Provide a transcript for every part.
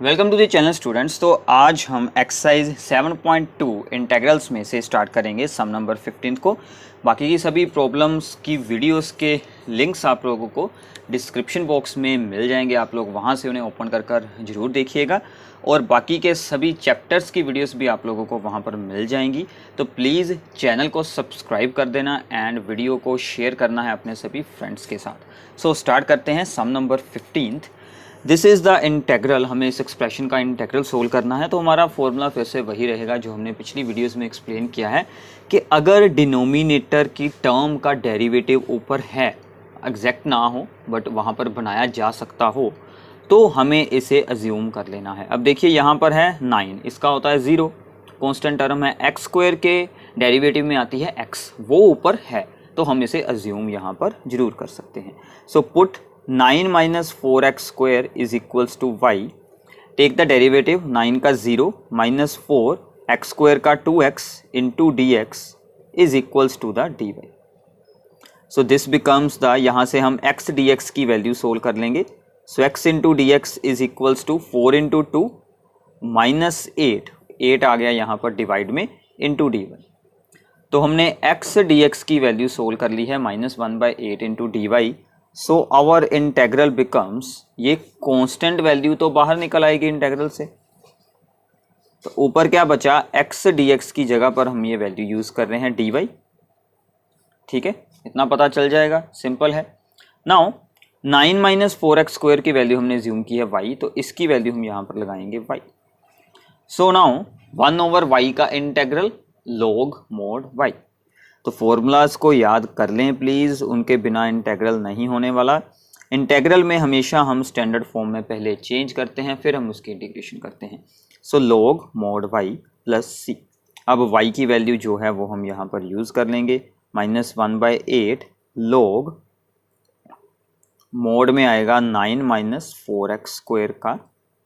Welcome to the channel students. तो आज हम एक्सरसाइज 7.2 इंटेग्रल्स में से स्टार्ट करेंगे सम नंबर 15 को। बाकी की सभी प्रॉब्लम्स की वीडियोस के लिंक्स आप लोगों को डिस्क्रिप्शन बॉक्स में मिल जाएंगे, आप लोग वहां से उन्हें ओपन कर ज़रूर देखिएगा। और बाकी के सभी चैप्टर्स की वीडियोस भी आप लोगों को वहां पर मिल जाएंगी। तो प्लीज़ चैनल को सब्सक्राइब कर देना एंड वीडियो को शेयर करना है अपने सभी फ्रेंड्स के साथ। सो स्टार्ट करते हैं sum number 15। This is the integral. हमें इस एक्सप्रेशन का इंटेग्रल सोल्व करना है। तो हमारा फॉर्मूला फिर से वही रहेगा जो हमने पिछली वीडियोस में एक्सप्लेन किया है कि अगर डिनोमिनेटर की टर्म का डेरिवेटिव ऊपर है, एग्जैक्ट ना हो बट वहाँ पर बनाया जा सकता हो, तो हमें इसे अज्यूम कर लेना है। अब देखिए यहाँ पर है 9, इसका होता है 0, कॉन्स्टेंट टर्म है। एक्स स्क्वायर के डेरिवेटिव में आती है x, वो ऊपर है, तो हम इसे अज्यूम यहाँ पर जरूर कर सकते हैं। So put 9 minus 4x square is equals to y। Take the derivative, 9 का 0 माइनस 4 एक्स स्क्वायर का 2x into d x is equals to the dy। So this becomes the, यहाँ से हम x dx की वैल्यू सोल्व कर लेंगे। So x into d x is equals to 4 into 2 minus 8 आ गया यहाँ पर डिवाइड में, इंटू dy। तो हमने x dx की वैल्यू सोल्व कर ली है -1/8 into dy। So our integral becomes, ये कांस्टेंट वैल्यू तो बाहर निकल आएगी इंटेग्रल से, तो ऊपर क्या बचा, x dx की जगह पर हम ये वैल्यू यूज कर रहे हैं dy। ठीक है, इतना पता चल जाएगा, सिंपल है। नाउ 9 माइनस 4x स्क्वायर की वैल्यू हमने ज्यूम की है y, तो इसकी वैल्यू हम यहाँ पर लगाएंगे y। सो नाउ 1/y का इंटेग्रल log mod y। तो फॉर्मूलाज को याद कर लें प्लीज़, उनके बिना इंटेग्रल नहीं होने वाला। इंटेग्रल में हमेशा हम स्टैंडर्ड फॉर्म में पहले चेंज करते हैं, फिर हम उसकी इंटीग्रेशन करते हैं। सो log mod y plus c। अब y की वैल्यू जो है वो हम यहाँ पर यूज़ कर लेंगे, -1/8 log मोड में आएगा 9 माइनस 4x स्क्वायर का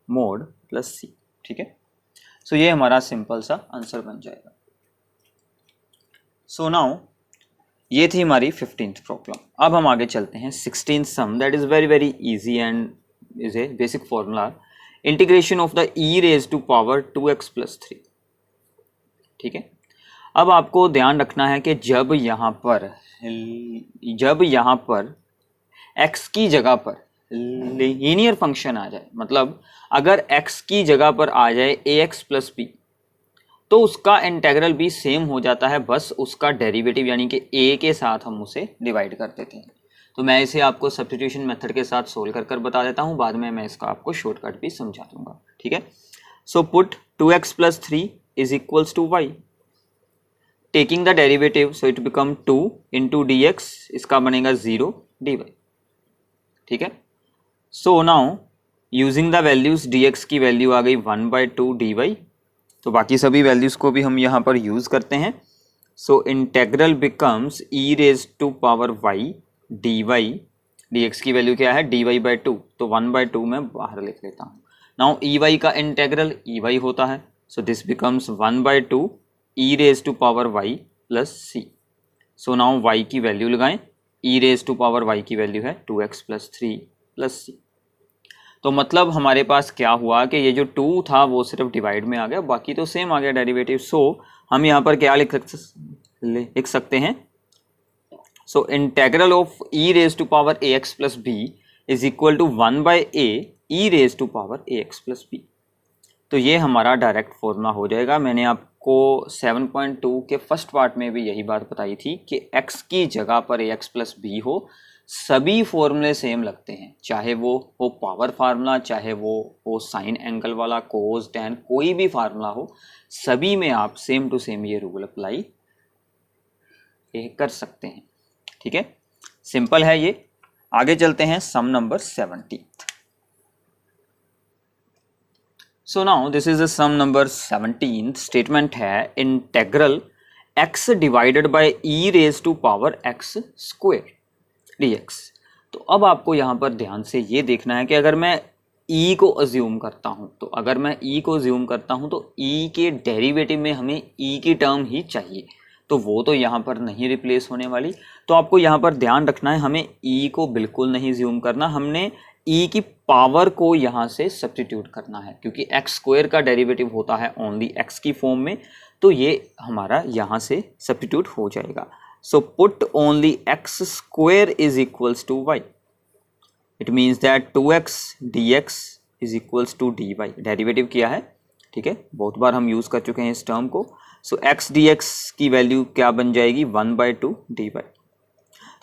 मोड प्लस c। ठीक है, सो ये हमारा सिंपल सा आंसर बन जाएगा। सो नाउ ये थी हमारी 15th प्रॉब्लम। अब हम आगे चलते हैं 16th sum, that is very very easy and is a basic formula, integration of the e raise to power 2x plus 3। ठीक है, अब आपको ध्यान रखना है कि जब यहाँ पर x की जगह पर लीनियर फंक्शन आ जाए, मतलब अगर x की जगह पर आ जाए ax प्लस b, तो उसका इंटेग्रल भी सेम हो जाता है, बस उसका डेरिवेटिव यानी कि a के साथ हम उसे डिवाइड कर देते हैं। तो मैं इसे आपको सब्स्टिट्यूशन मेथड के साथ सोल्व कर बता देता हूँ, बाद में मैं इसका आपको शॉर्टकट भी समझा दूंगा। ठीक है, so put 2x plus 3 is equals to y। Taking the derivative, so it become 2 into d x, इसका बनेगा 0 dy। ठीक है, so now using the values, dx की वैल्यू आ गई 1/2 dy। तो बाकी सभी वैल्यूज़ को भी हम यहाँ पर यूज़ करते हैं। So integral becomes e raise to power y dy। dx की वैल्यू क्या है, dy/2, तो 1/2 मैं बाहर लिख लेता हूँ। नाउ ey का इंटेग्रल ey होता है, so this becomes 1/2 e raise to power y plus c। So now y की वैल्यू लगाएं, e raise to power y की वैल्यू है 2x प्लस 3 प्लस c। तो मतलब हमारे पास क्या हुआ कि ये जो 2 था वो सिर्फ डिवाइड में आ गया, बाकी तो सेम आ गया डेरिवेटिव। सो हम यहाँ पर क्या लिख सकते हैं, so integral of e raise to power ax plus b is equal to 1/a e raise to power ax plus b। तो ये हमारा डायरेक्ट फॉर्मूला हो जाएगा। मैंने आपको 7.2 के फर्स्ट पार्ट में भी यही बात बताई थी कि x की जगह पर ax प्लस b हो, सभी फॉर्मूले सेम लगते हैं, चाहे वो हो पावर फार्मूला, चाहे वो हो साइन एंगल वाला, कोस टैन, कोई भी फार्मूला हो, सभी में आप सेम टू सेम ये रूल अप्लाई कर सकते हैं। ठीक है, सिंपल है ये। आगे चलते हैं sum number 17। So now this is a sum number 17। Statement है integral x divided by e raise to power x square dx। तो अब आपको यहाँ पर ध्यान से ये देखना है कि अगर मैं e को अज्यूम करता हूँ, तो e के डेरिवेटिव में हमें e की टर्म ही चाहिए, तो वो तो यहाँ पर नहीं रिप्लेस होने वाली। तो आपको यहाँ पर ध्यान रखना है, हमें e को बिल्कुल नहीं ज्यूम करना, हमने ई की पावर को यहाँ से सब्स्टिट्यूट करना है, क्योंकि एक्स स्क्वायर का डेरिवेटिव होता है ओनली एक्स की फॉर्म में, तो ये हमारा यहाँ से सब्स्टिट्यूट हो जाएगा। So put only x square is equals to y, it means that 2x dx is equals to dy, derivative किया है, ठीक है, बहुत बार हम यूज़ कर चुके हैं इस टर्म को। सो x dx की वैल्यू क्या बन जाएगी, 1/2 dy।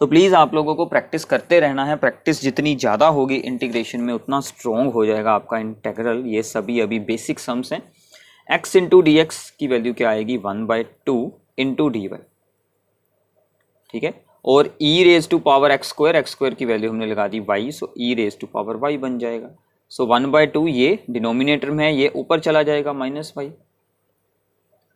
तो प्लीज़ आप लोगों को प्रैक्टिस करते रहना है, प्रैक्टिस जितनी ज़्यादा होगी इंटीग्रेशन में उतना स्ट्रॉन्ग हो जाएगा आपका इंटेग्रल। ये सभी अभी बेसिक सम्स हैं। x इंटू डी एक्स की वैल्यू क्या आएगी, 1/2 इंटू dy, ठीक है, और e raise to power x square की वैल्यू हमने लगा दी y, so e raise to power y बन जाएगा। सो 1/2 ये डिनोमिनेटर में है, ये ऊपर चला जाएगा -y,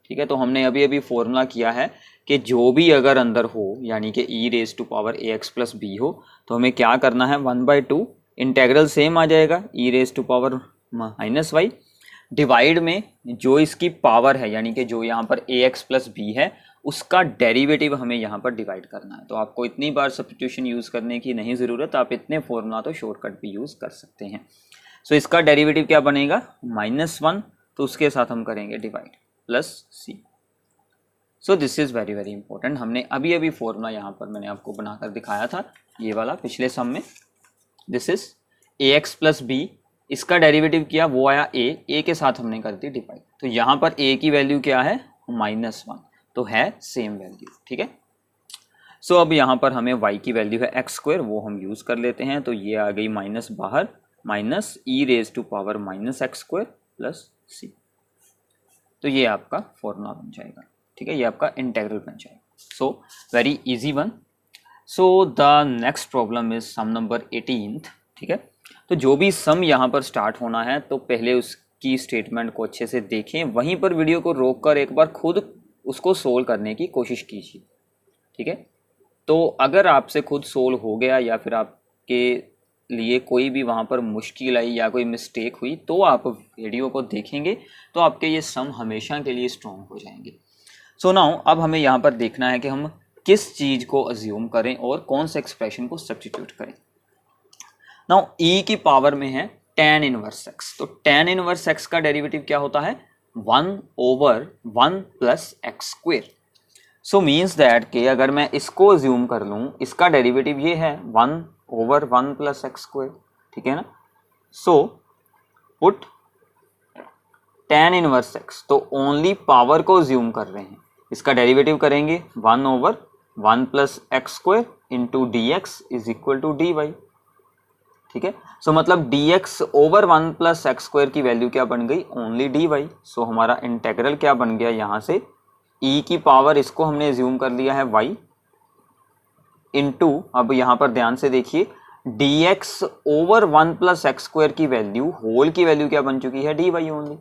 ठीक है। तो हमने अभी अभी फॉर्मूला किया है कि जो भी अगर अंदर हो, यानी कि e raise to power ax plus b हो, तो हमें क्या करना है, 1/2 इंटेग्रल सेम आ जाएगा e raise to power -y, divide में जो इसकी पावर है, यानी कि जो यहाँ पर ax प्लस b है उसका डेरिवेटिव हमें यहाँ पर डिवाइड करना है। तो आपको इतनी बार सब्स्टिट्यूशन यूज़ करने की नहीं ज़रूरत, आप इतने फॉर्मूला तो शॉर्टकट भी यूज़ कर सकते हैं। सो इसका डेरिवेटिव क्या बनेगा, -1, तो उसके साथ हम करेंगे divide, plus c। So this is very very important. हमने अभी अभी फॉर्मूला यहाँ पर मैंने आपको बनाकर दिखाया था, ये वाला पिछले सम में। This is ax plus b, इसका डेरिवेटिव किया, वो आया a के साथ हमने कर दी डिवाइड। तो यहाँ पर a की वैल्यू क्या है, -1, तो है सेम वैल्यू, ठीक है। सो अब यहाँ पर हमें y की वैल्यू है एक्स स्क्वायर, वो हम यूज़ कर लेते हैं। तो ये आ गई माइनस बाहर, minus e raise to power -x square plus c। तो ये आपका फॉर्मूला बन जाएगा, ठीक है, ये आपका इंटेग्रल बन जाएगा। So very easy one. So the next problem is sum number 18th, ठीक है। तो जो भी सम यहाँ पर स्टार्ट होना है तो पहले उसकी स्टेटमेंट को अच्छे से देखें, वहीं पर वीडियो को रोक कर एक बार खुद उसको सोल्व करने की कोशिश कीजिए, ठीक है। तो अगर आपसे खुद सोल्व हो गया या फिर आपके लिए कोई भी वहाँ पर मुश्किल आई या कोई मिस्टेक हुई, तो आप वीडियो को देखेंगे तो आपके ये सम हमेशा के लिए स्ट्रॉन्ग हो जाएंगे। सो नाउ अब हमें यहाँ पर देखना है कि हम किस चीज़ को अज्यूम करें और कौन से एक्सप्रेशन को सब्स्टिट्यूट करें। नाउ e की पावर में है tan इनवर्स x, तो tan इनवर्स x का डेरिवेटिव क्या होता है, 1/1 plus x square. So means that कि अगर मैं इसको अज्यूम कर लूँ, इसका डेरिवेटिव ये है 1/1 प्लस एक्स स्क्वायर, ठीक है ना। So put tan inverse x, तो ओनली पावर को अज्यूम कर रहे हैं, इसका डेरिवेटिव करेंगे 1/1 plus x square into d x is equal to d y, ठीक है। सो मतलब dx/1 प्लस एक्स स्क्वायर की वैल्यू क्या बन गई, ओनली dy। सो हमारा इंटेग्रल क्या बन गया, यहाँ से e की पावर इसको हमने एज्यूम कर लिया है y इंटू, अब यहाँ पर ध्यान से देखिए, dx/1 प्लस एक्स स्क्वायर की वैल्यू, होल की वैल्यू क्या बन चुकी है, dy only.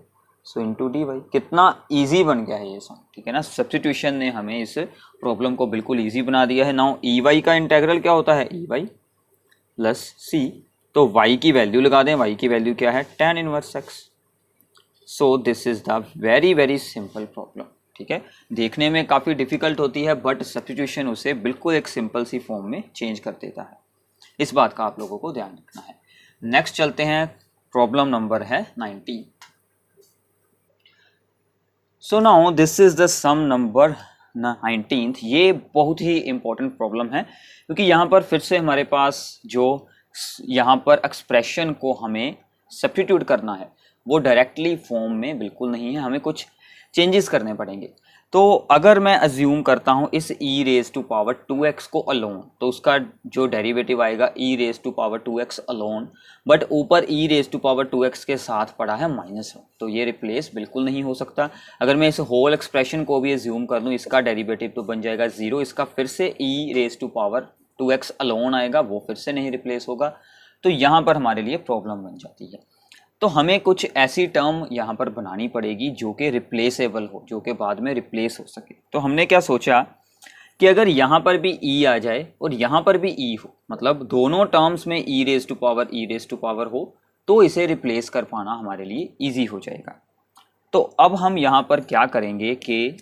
So into dy, कितना ईजी बन गया है ये सम, ठीक है ना। सब्स्टिट्यूशन ने हमें इस प्रॉब्लम को बिल्कुल ईजी बना दिया है। नाउ ey का इंटेग्रल क्या होता है, ey प्लस c, तो y की वैल्यू लगा दें, y की वैल्यू क्या है, tan inverse x। So this is the very very simple problem, ठीक है। देखने में काफ़ी डिफिकल्ट होती है, बट सब्स्टिट्यूशन उसे बिल्कुल एक सिंपल सी फॉर्म में चेंज कर देता है। इस बात का आप लोगों को ध्यान रखना है। नेक्स्ट चलते हैं, प्रॉब्लम नंबर है 19। सो now this is the sum number 19th। ये बहुत ही इंपॉर्टेंट प्रॉब्लम है, क्योंकि यहाँ पर फिर से हमारे पास जो यहाँ पर एक्सप्रेशन को हमें सब्स्टिट्यूट करना है वो डायरेक्टली फॉर्म में बिल्कुल नहीं है, हमें कुछ चेंजेस करने पड़ेंगे। तो अगर मैं अज्यूम करता हूँ इस e raise to power 2x को अलोन, तो उसका जो डेरिवेटिव आएगा e raise to power 2x alone, but ऊपर e raise to power 2x के साथ पड़ा है -1, तो ये रिप्लेस बिल्कुल नहीं हो सकता। अगर मैं इस होल एक्सप्रेशन को भी अज्यूम कर लूँ, इसका डेरिवेटिव तो बन जाएगा 0, इसका फिर से e raise to power 2x alone आएगा, वो फिर से नहीं रिप्लेस होगा। तो यहाँ पर हमारे लिए प्रॉब्लम बन जाती है। तो हमें कुछ ऐसी टर्म यहाँ पर बनानी पड़ेगी जो कि रिप्लेसेबल हो, जो कि बाद में रिप्लेस हो सके। तो हमने क्या सोचा कि अगर यहाँ पर भी e आ जाए और यहाँ पर भी e हो, मतलब दोनों टर्म्स में e रेज टू पावर हो, तो इसे रिप्लेस कर पाना हमारे लिए ईजी हो जाएगा। तो अब हम यहाँ पर क्या करेंगे कि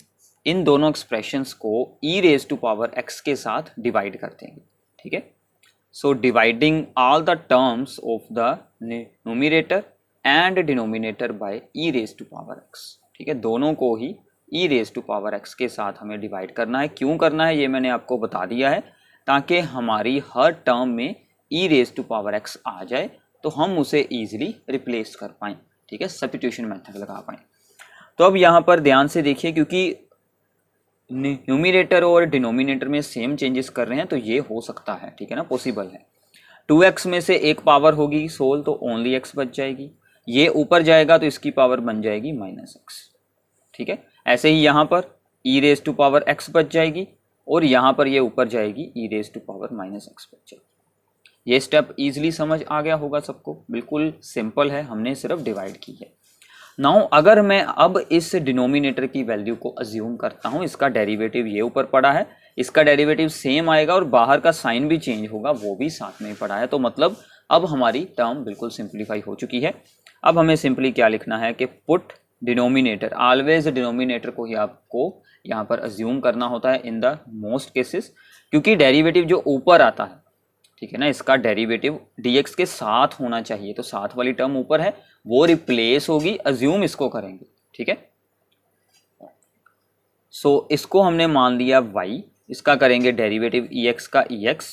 इन दोनों एक्सप्रेशंस को e raise to power x के साथ डिवाइड कर देंगे, ठीक है। So dividing all the terms of the numerator and denominator by e raise to power x. ठीक है, दोनों को ही e raise to power x के साथ हमें डिवाइड करना है। क्यों करना है ये मैंने आपको बता दिया है, ताकि हमारी हर टर्म में ई रेज टू पावर एक्स आ जाए तो हम उसे ईजिली रिप्लेस कर पाएँ। ठीक है, सब्स्टिट्यूशन मेथड लगा पाएँ। तो अब यहाँ पर ध्यान से देखिए, क्योंकि न्यूमरेटर और डिनोमिनेटर में सेम चेंजेस कर रहे हैं तो ये हो सकता है, ठीक है ना, पॉसिबल है। 2x में से एक पावर होगी सोल तो ओनली x बच जाएगी, ये ऊपर जाएगा तो इसकी पावर बन जाएगी -x। ठीक है, ऐसे ही यहाँ पर e raise to power x बच जाएगी और यहाँ पर ये ऊपर जाएगी e raise to power -x बच जाएगी। ये स्टेप इजीली समझ आ गया होगा सबको, बिल्कुल सिंपल है, हमने सिर्फ डिवाइड की है। नाउ अगर मैं अब इस डिनोमिनेटर की वैल्यू को अज्यूम करता हूँ, इसका डेरिवेटिव ये ऊपर पड़ा है, इसका डेरिवेटिव सेम आएगा और बाहर का साइन भी चेंज होगा, वो भी साथ में ही पड़ा है, तो मतलब अब हमारी टर्म बिल्कुल सिंप्लीफाई हो चुकी है। अब हमें सिंपली क्या लिखना है कि पुट डिनोमिनेटर, ऑलवेज डिनोमिनेटर को ही आपको यहाँ पर अज्यूम करना होता है इन द मोस्ट केसेस, क्योंकि डेरिवेटिव जो ऊपर आता है, ठीक है ना, इसका डेरिवेटिव dx के साथ होना चाहिए, तो साथ वाली टर्म ऊपर है वो रिप्लेस होगी, अज्यूम इसको करेंगे। ठीक है, सो इसको हमने मान लिया y, इसका करेंगे डेरिवेटिव ex का ex,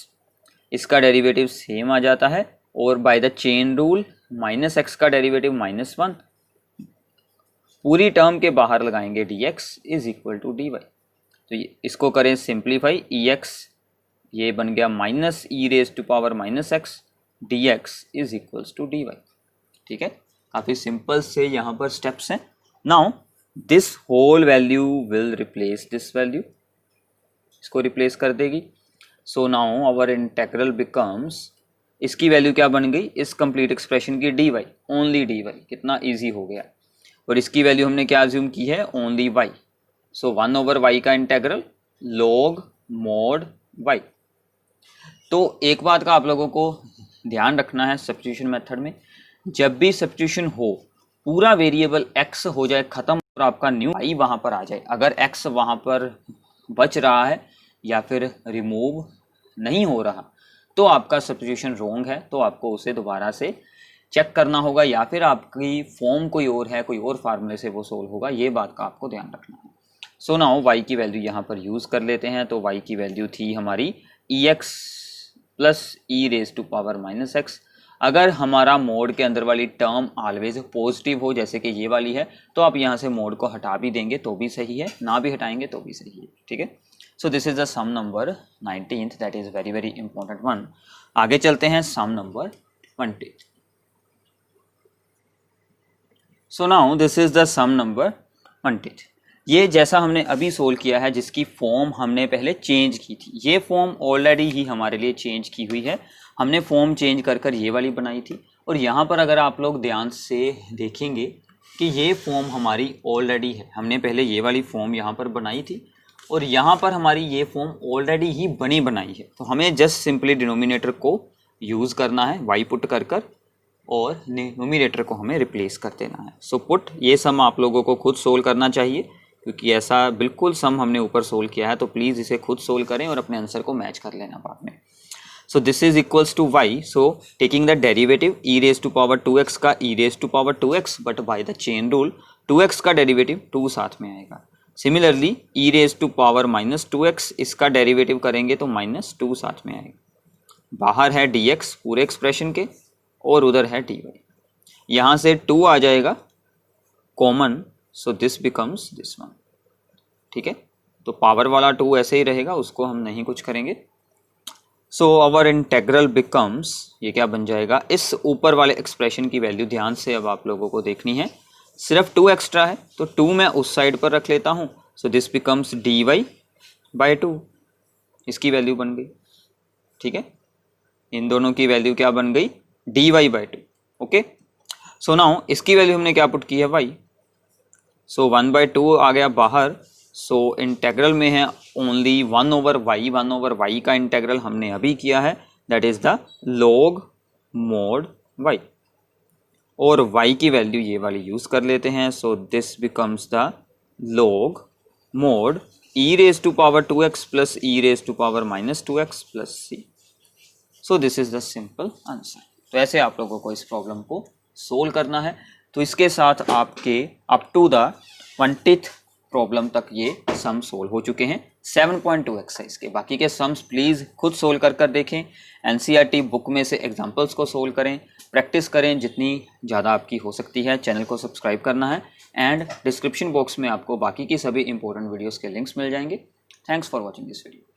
इसका डेरिवेटिव सेम आ जाता है और by the chain rule -x का डेरिवेटिव -1, पूरी टर्म के बाहर लगाएंगे dx is equal to dy। तो इसको करें सिंप्लीफाई, ex ये बन गया -e raise to power -x, dx is equals to dy। ठीक है, काफ़ी सिंपल से यहाँ पर स्टेप्स हैं। Now this whole value will replace this value, इसको रिप्लेस कर देगी। So now our integral becomes, इसकी वैल्यू क्या बन गई, इस कंप्लीट एक्सप्रेशन की dy, ओनली dy, कितना इजी हो गया। और इसकी वैल्यू हमने क्या अज्यूम की है, ओनली y। सो 1/y का इंटेग्रल log mod y। तो एक बात का आप लोगों को ध्यान रखना है सब्स्टिट्यूशन मेथड में, जब भी सब्स्टिट्यूशन हो पूरा वेरिएबल x हो जाए खत्म और आपका न्यू y वहाँ पर आ जाए। अगर x वहाँ पर बच रहा है या फिर रिमूव नहीं हो रहा तो आपका सब्स्टिट्यूशन रॉन्ग है, तो आपको उसे दोबारा से चेक करना होगा, या फिर आपकी फॉर्म कोई और है, कोई और फार्मूले से वो सोल्व होगा, ये बात का आपको ध्यान रखना है। सो नाउ y की वैल्यू यहाँ पर यूज़ कर लेते हैं। तो y की वैल्यू थी हमारी ex plus e raise to power -x। अगर हमारा मोड के अंदर वाली टर्म ऑलवेज पॉजिटिव हो, जैसे कि ये वाली है, तो आप यहाँ से मोड को हटा भी देंगे तो भी सही है, ना भी हटाएंगे तो भी सही है। ठीक है, so this is the sum number 19th, that is very very important one. आगे चलते हैं sum number 20। So now this is the sum number 20। ये जैसा हमने अभी सोल्व किया है, जिसकी फॉर्म हमने पहले चेंज की थी, ये फॉर्म ऑलरेडी ही हमारे लिए चेंज की हुई है, हमने फॉर्म चेंज कर कर ये वाली बनाई थी। और यहाँ पर अगर आप लोग ध्यान से देखेंगे कि ये फॉर्म हमारी ऑलरेडी है, हमने पहले ये वाली फॉर्म यहाँ पर बनाई थी और यहाँ पर हमारी ये फॉर्म ऑलरेडी ही बनी बनाई है। तो हमें जस्ट सिंपली डिनोमिनेटर को यूज़ करना है, y पुट कर कर, और न्यूमरेटर को हमें रिप्लेस कर देना है। सो पुट, ये सम आप लोगों को खुद सोल्व करना चाहिए, क्योंकि ऐसा बिल्कुल सम हमने ऊपर सोल्व किया है, तो प्लीज़ इसे खुद सोल्व करें और अपने आंसर को मैच कर लेना बाद में। So this is equals to y, so taking the derivative e raise to power 2x का e raise to power 2x, but by the chain rule 2x का डेरिवेटिव 2 साथ में आएगा। Similarly e raise to power -2x, इसका derivative करेंगे तो -2 साथ में आएगा। बाहर है dx पूरे एक्सप्रेशन के और उधर है dy, यहाँ से 2 आ जाएगा common, so this becomes this one. ठीक है, तो पावर वाला 2 ऐसे ही रहेगा, उसको हम नहीं कुछ करेंगे। सो आवर इंटेग्रल बिकम्स, ये क्या बन जाएगा, इस ऊपर वाले एक्सप्रेशन की वैल्यू ध्यान से अब आप लोगों को देखनी है, सिर्फ 2 एक्स्ट्रा है तो 2 मैं उस साइड पर रख लेता हूँ। सो दिस बिकम्स dy/2, इसकी वैल्यू बन गई। ठीक है, इन दोनों की वैल्यू क्या बन गई, dy/2। ओके, सो नाउ इसकी वैल्यू हमने क्या पुट की है, y। सो 1/2 आ गया बाहर। सो इंटेग्रल में है ओनली 1/y, 1/y का इंटेग्रल हमने अभी किया है, that is the log mod y, और y की वैल्यू ये वाली यूज कर लेते हैं। So this becomes the log mod e raise to power 2x plus e raise to power -2x plus c। So this is the simple answer. तो ऐसे आप लोगों को इस प्रॉब्लम को सोल्व करना है। तो इसके साथ आपके up to the 20th problem तक ये सम सोल्व हो चुके हैं 7.2 एक्सरसाइज के। बाकी के सम्स प्लीज़ खुद सोल्व कर देखें, एनसीईआरटी बुक में से एग्जांपल्स को सोल्व करें, प्रैक्टिस करें जितनी ज़्यादा आपकी हो सकती है। चैनल को सब्सक्राइब करना है एंड डिस्क्रिप्शन बॉक्स में आपको बाकी की सभी इंपॉर्टेंट वीडियोज़ के लिंक्स मिल जाएंगे। Thanks for watching this video.